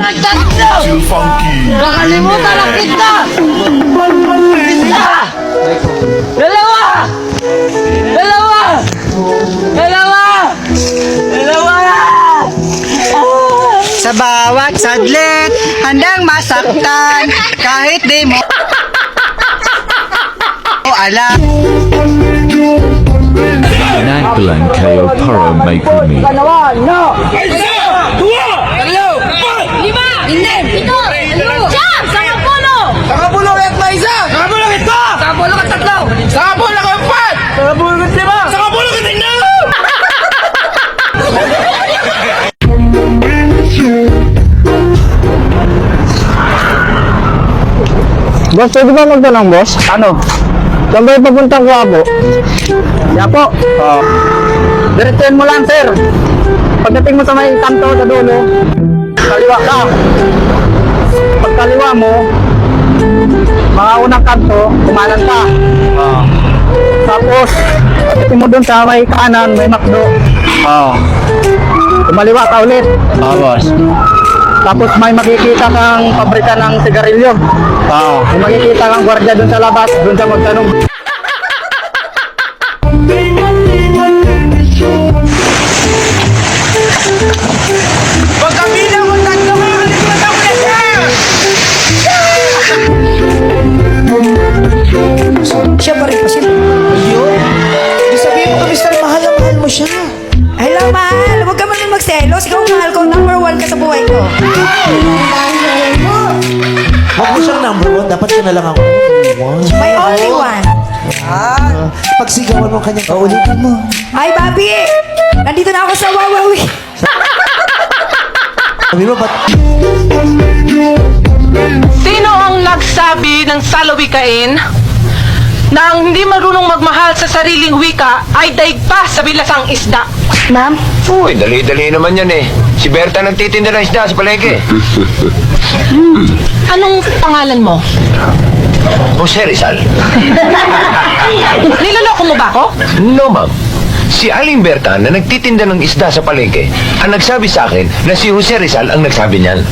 Tatlo! Too funky. Nakalimutan na kita! Isa! Dalawa! Dalawa! Dalawa! Dalawa! Sa bawat sadlit, handang masaktan, kahit di mo alam. Naglan kayo para may kumi. Dalawa! No! Isa! Dua! Tatlo! Apat! Lima! Hindi! Pito! Siyam! Sangapulo! Sangapulo at may isa! Sangapulo ka ito! Sangapulo ka tatlo! Sangapulo ka empat! Sangapulo ka lima! Sangapulo ka tingnan! Boss, pwede ba magtanong, boss? Ano? Saan ba yung papuntang Quiapo? Quiapo? Oo. Diretsuhin mo lang, sir. Pagdating mo sa may kanto sa dulo, kaliwa ka. Pagkaliwa mo, mga unang kanto, kumanan ka. Oo. Tapos, pagdating mo dun sa may kanan, may McDo. Oo. Kumaliwa ka ulit. Oo, boss. Tapos may makikita kang pabrika ng sigarilyo. Oo. May makikita kang gwardiya dun sa labas, dun sa magtanong. Pagkabilang mo tatlo kayo, kalimutan mo na siya! Siya pa rin kasi. Ayun! Di sabihin mo kami star, mahal na mahal mo siya. Hello, mahal. Huwag ka man magselos. Ikaw ang mahal ko. Number 1 ka sa buhay ko. Huwag mo siyang number one, dapat siya na lang ako. My only one. Pagsigawan mo kanyang kaulitin mo. Ay, Bobby! Nandito na ako sa Wawawi. Sabi mo, ba't Sino ang nagsabi ng salawikain na ang hindi marunong magmahal sa sariling wika ay daig pa sa bilasang isda? Ma'am? Uy, dali-dali naman yan eh. Si Berta nagtitinda ng isda sa palengke. Anong pangalan mo? Jose Rizal. Niloloko mo ba ako? No, ma'am. Si Aling Berta na nagtitinda ng isda sa palengke ang nagsabi sa akin na si Jose Rizal ang nagsabi niyan.